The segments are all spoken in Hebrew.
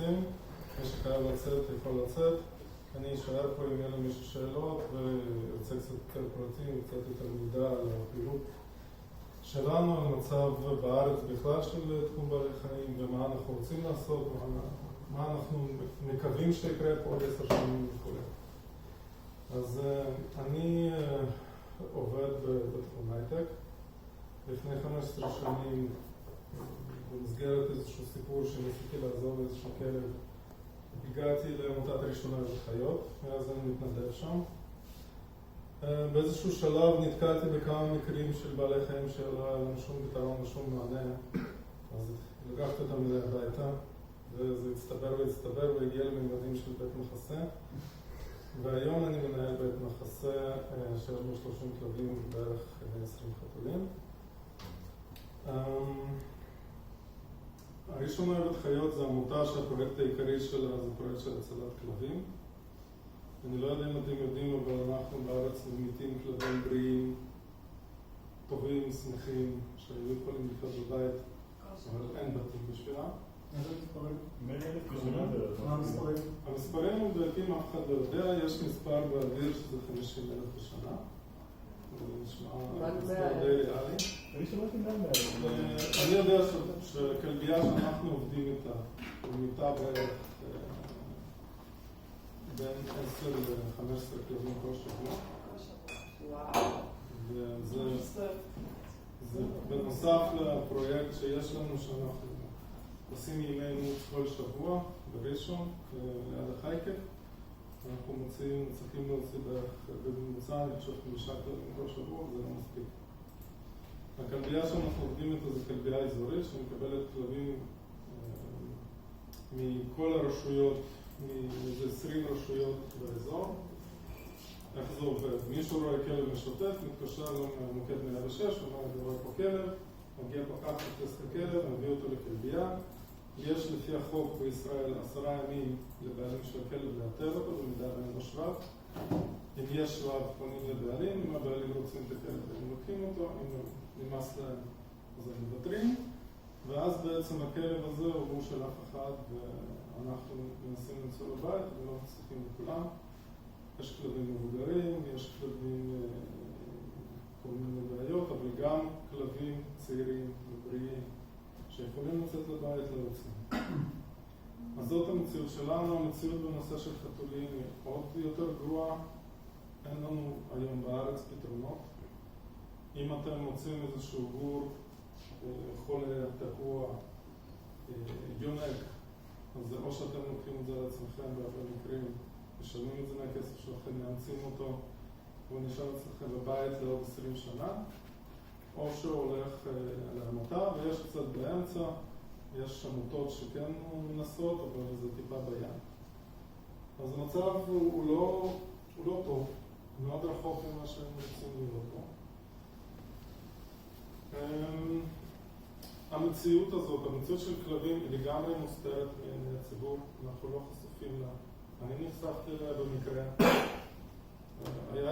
רוצים. מי שחייב לצאת יכול לצאת. אני אשאר פה אם יהיה למישהו שאלות ויוצא קצת יותר פרטים וקצת יותר מידע על הפעילות שלנו, על מצב בארץ בכלל של תחום בעלי חיים ומה אנחנו רוצים לעשות, מה אנחנו מקווים שיקרה פה עוד 10 שנים וכו'. אז אני עובד בתחום הייטק. לפני 15 שנים, במסגרת איזשהו סיפור שניסיתי לעזוב איזשהו כלב, הגעתי לעמותת ראשונה לחיות, מאז אני מתנדב שם. באיזשהו שלב נתקלתי בכמה מקרים של בעלי חיים שלא היה לנו שום פתרון ושום מענה, אז לקחתי אותם אליי הביתה, וזה הצטבר והגיע לממדים של בית מחסה. והיום אני מנהל בית מחסה שיש בו 30 כלבים ובערך 20 חתולים. הראשון אוהבת חיות זה עמותה שהפרויקט העיקרי שלה זה פרויקט של הצלת כלבים. אני לא יודע אם אתם יודעים, אבל אנחנו בארץ ממיתים כלבים בריאים, טובים, שמחים, שהיו יכולים לחיות בבית, אבל אין בתים בשבילה. איזה מספרים? 100,000 בשנה? מה המספרים? המספרים מדויקים, אף אחד לא יודע, יש מספר באוויר שזה 50,000 בשנה. זה נשמע מספר די ריאלי. אני שמעתי 100,000. אני יודע שכלבייה שאנחנו עובדים איתה, היא מיתה בערך בין 10 ל-15 כלבים כל שבוע. וזה בנוסף לפרויקט שיש לנו שאנחנו עושים ימי אימוץ כל שבוע בראשון, ליד החייקה. אנחנו צריכים להוציא בממוצע, אני חושב 5 כלבים כל שבוע, זה לא מספיק. הכלבייה שאנחנו עובדים איתה זה כלבייה אזורית, שמקבלת כלבים מכל הרשויות, מאיזה 20 רשויות באזור. איך זה עובד? מישהו רואה כלב משוטט, מתקשר למוקד 106, אומר, אני רואה פה כלב, מגיע פקח, תופס את הכלב, מביא אותו לכלבייה. יש לפי החוק בישראל 10 ימים לבעלים של הכלב לאתר אותו, במידה ואין לו שבב. אם יש שבב, פונים לבעלים, אם הבעלים רוצים את הכלב, הם לוקחים אותו, אם נמאס להם, אז הם מוותרים. ואז בעצם הכלב הזה הוא לא של אף אחד, ואנחנו מנסים למצוא בבית, ולא מצליחים לכולם. יש כלבים מבוגרים, יש כלבים כל מיני בעיות, אבל גם כלבים צעירים ובריאים שיכולים לצאת לבית לא יוצאים. אז זאת המציאות שלנו. המציאות בנושא של חתולים היא עוד יותר גרועה. אין לנו היום בארץ פתרונות. אם אתם מוצאים איזשהו גור חולה, תקוע, יונק, אז או שאתם לוקחים את זה על עצמכם בהרבה מקרים, משלמים את זה מהכסף שלכם, מאמצים אותו, והוא נשאר אצלכם בבית לעוד 20 שנה, או שהוא הולך לעמותה, ויש קצת באמצע, יש עמותות שכן מנסות, אבל זה טיפה בים. אז המצב הוא לא טוב, מאוד רחוק ממה שהם רוצים לראות פה. המציאות הזאת, המציאות של כלבים, היא לגמרי מוסתרת מעיני הציבור, אנחנו לא חשופים לה. אני נחשפתי אליה במקרה. הייתה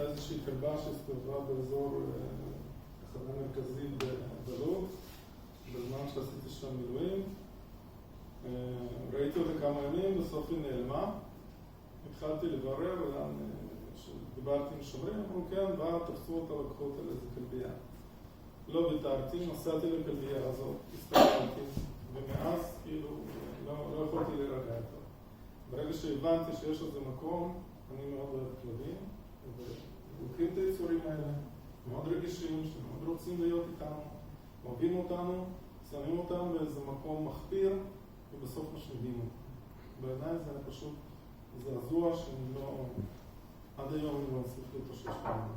איזושהי כלבה שהסתובבה באזור תחנה מרכזית בלוב, בזמן שעשיתי שם מילואים. ראיתי אותה כמה ימים, בסוף היא נעלמה. התחלתי לברר, דיברתי עם שומרים, אמרו כן, תפסו אותה, לקחו אותה לאיזה כלבייה. לא ויתרתי, נסעתי לכלבייה הזאת, הסתכלתי, ומאז כאילו לא יכולתי להירגע איתה. ברגע שהבנתי שיש לזה מקום, אני מאוד אוהב כלבים, ולוקחים את היצורים האלה, מאוד רגישים, שמאוד רוצים להיות איתנו, אוהבים אותנו, שמים אותם באיזה מקום מחפיר, ובסוף משמידים אותם. בעיניי זה פשוט זעזוע שאני לא, עד היום אני לא מצליח להתאושש ממנו.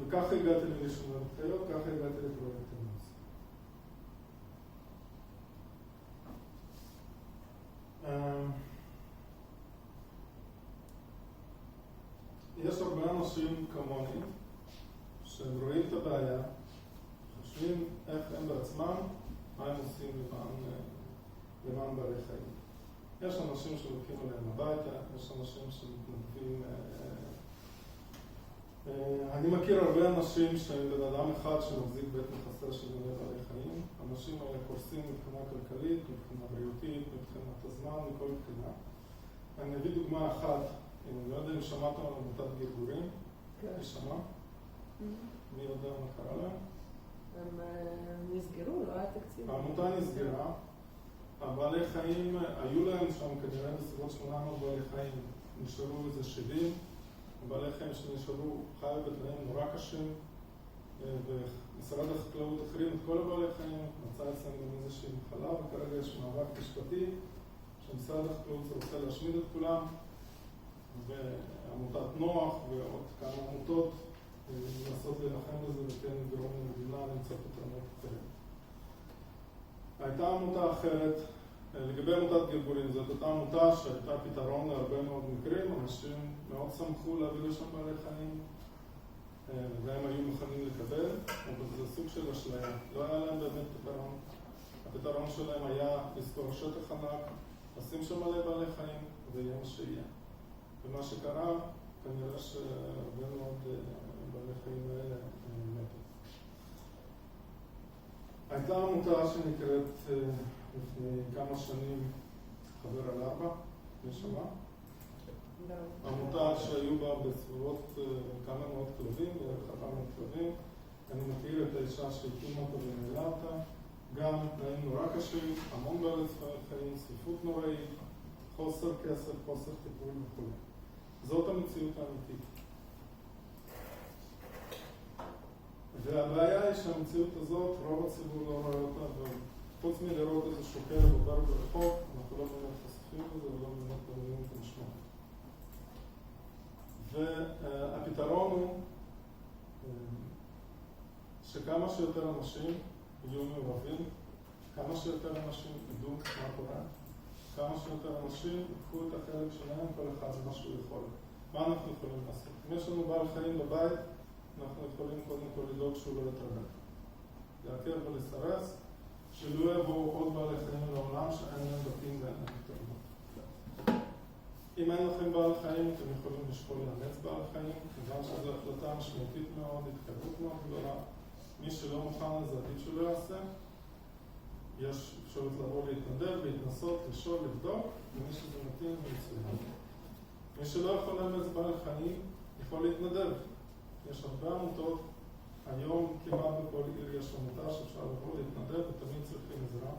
וככה הגעתי לראשונה לחיות, ככה הגעתי לפרויקט אימוץ. יש הרבה אנשים כמוני שהם רואים את הבעיה, חושבים איך הם בעצמם, מה הם עושים למען בעלי חיים. יש אנשים שלוקחים עליהם הביתה, יש אנשים שמתנדבים. אני מכיר הרבה אנשים שהם בן אדם אחד שמחזיק בית מחסה של בעלי חיים, האנשים האלה קורסים מבחינה כלכלית, מבחינה בריאותית, מבחינת הזמן, מכל בחינה. אני אביא דוגמה אחת, אני לא יודע אם שמעתם על עמותת גרגורים, כן. שמע? מי יודע מה קרה להם? הם נסגרו, לא היה תקציב. העמותה נסגרה, הבעלי חיים, היו להם שם כנראה בסביבות 800 בעלי חיים, נשארו איזה 70, הבעלי חיים שנשארו חיו בתנאים נורא קשים, ומשרד החקלאות החרים את כל הבעלי חיים, מצא אצלם גם איזושהי מחלה, וכרגע יש מאבק משפטי שמשרד החקלאות רוצה להשמיד את כולם, ועמותת נוח ועוד כמה עמותות לנסות להילחם בזה וכן לגרום למדינה למצוא פתרונות אחרים. הייתה עמותה אחרת, לגבי עמותת גרגורים, זאת הייתה עמותה שהייתה פתרון להרבה מאוד מקרים, אנשים מאוד שמחו להביא לשם בעלי חיים, והם היו מוכנים לקבל, אבל זה סוג של אשליה, לא היה להם באמת פתרון. הפתרון שלהם היה לזכור שטח ענק, לשים שם מלא בעלי חיים, ויהיה מה שיהיה. ומה שקרה, כנראה שהרבה מאוד בעלי חיים האלה מתו. הייתה עמותה שנקראת לפני כמה שנים חבר על 4, נשמע? עמותה שהיו בה בסביבות כמה מאות כלבים, בערך 400 כלבים. אני מכיר את האישה שהקימה אותה וניהלה אותה. גם תנאים נורא קשים, המון בעלי חיים, צפיפות נוראית, חוסר כסף, חוסר טיפול וכו'. זאת המציאות האמיתית. והבעיה היא שהמציאות הזאת, רוב הציבור לא רואה אותה, וחוץ מלראות איזשהו כלב עובר ברחוב, אנחנו לא באמת חשופים לזה ולא באמת מבינים את המשמעות. והפתרון הוא שכמה שיותר אנשים יהיו מעורבים, כמה שיותר אנשים ידעו מה קורה, כמה שיותר אנשים יקחו את החלק שלהם, כל אחד מה שהוא יכול. מה אנחנו יכולים לעשות? אם יש לנו בעל חיים בבית, אנחנו יכולים קודם כל לדאוג שהוא לא יתרבה. לעכב ולסרס, שלא יבואו עוד בעלי חיים לעולם שאין להם בתים ואין להם תרבות. אם אין לכם בעל חיים, אתם יכולים לשקול לאמץ בעל חיים, כיוון שזו החלטה משמעותית מאוד, התקרבות מאוד גדולה. מי שלא מוכן לזה, עדיף שלא יעשה. יש אפשרות לבוא להתנדב, להתנסות, לשאול, לבדוק, ומי שזה מתאים ומצוין. מי שלא יכול לאמץ בעל חיים, יכול להתנדב. יש הרבה עמותות, היום כמעט בכל עיר יש עמותה שאפשר לבוא להתנדב ותמיד צריכים עזרה.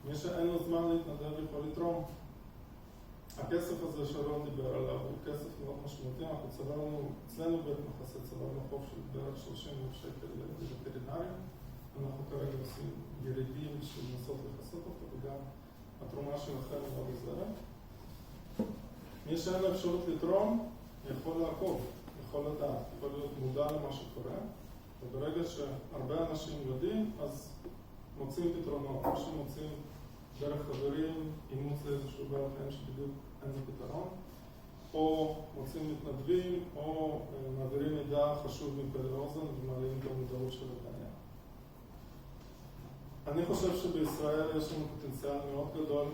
מי שאין לו זמן להתנדב יכול לתרום. הכסף הזה שרון דיבר עליו הוא כסף מאוד משמעותי. אנחנו צברנו, אצלנו בית מחסה צברנו חוב של בערך 30,000 שקל לווטרינריה. אנחנו כרגע עושים ירידים של לנסות לחסות אותו, וגם התרומה שלכם מאוד עוזרת. מי שאין לו אפשרות לתרום, יכול לעקוב, יכול לדעת, יכול להיות מודע למה שקורה, וברגע שהרבה אנשים יודעים, אז מוצאים פתרונות, או שמוצאים דרך חברים, אימוץ לאיזשהו בעל חיים שבדיוק אין לו פתרון, או מוצאים מתנדבים, או מעבירים מידע חשוב מפה לאוזן ומעלים את המודעות של הבעיה. אני חושב שבישראל יש לנו פוטנציאל מאוד גדול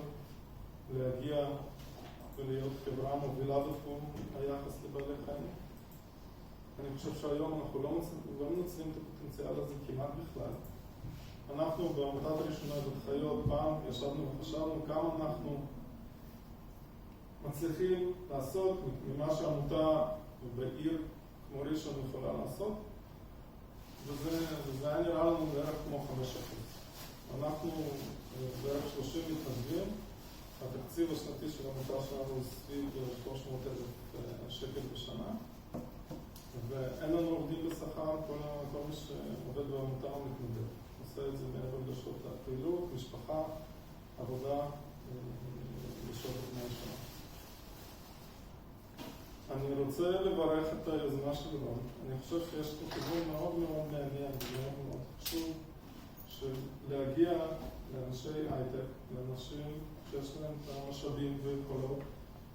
להגיע ולהיות חברה מובילה בתחום היחס לבעלי חיים. אני חושב שהיום אנחנו לא מנצלים את הפוטנציאל הזה כמעט בכלל. אנחנו בעמותת הראשונה בחיות פעם ישבנו וחשבנו כמה אנחנו מצליחים לעשות ממה שעמותה בעיר כמו ראשון יכולה לעשות, וזה היה נראה לנו בערך כמו 5%. אנחנו בערך 30 מתנדבים, התקציב השנתי של העמותה שלנו הוא סביב 300,000 שקל בשנה, ואין לנו עובדים בשכר, כל מי שעובד בעמותה הוא מתנדב. עושה את זה מעבר לשעות הפעילות, משפחה, עבודה, לשעות התנאי שלנו. אני רוצה לברך את היוזמה של רון. אני חושב שיש פה כיוון מאוד מאוד מעניין ומאוד מאוד חשוב של להגיע לאנשי הייטק, לאנשים שיש להם את המשאבים ויכולות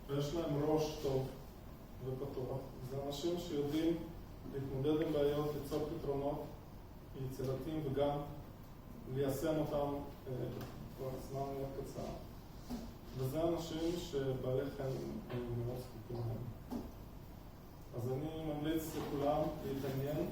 ויש להם ראש טוב ופתוח. זה אנשים שיודעים להתמודד עם בעיות, ליצור פתרונות יצירתיים וגם ליישם אותם כבר זמן מאוד קצר. וזה אנשים שבעלי חיים מאוד זקוקים להם. אז אני ממליץ לכולם להתעניין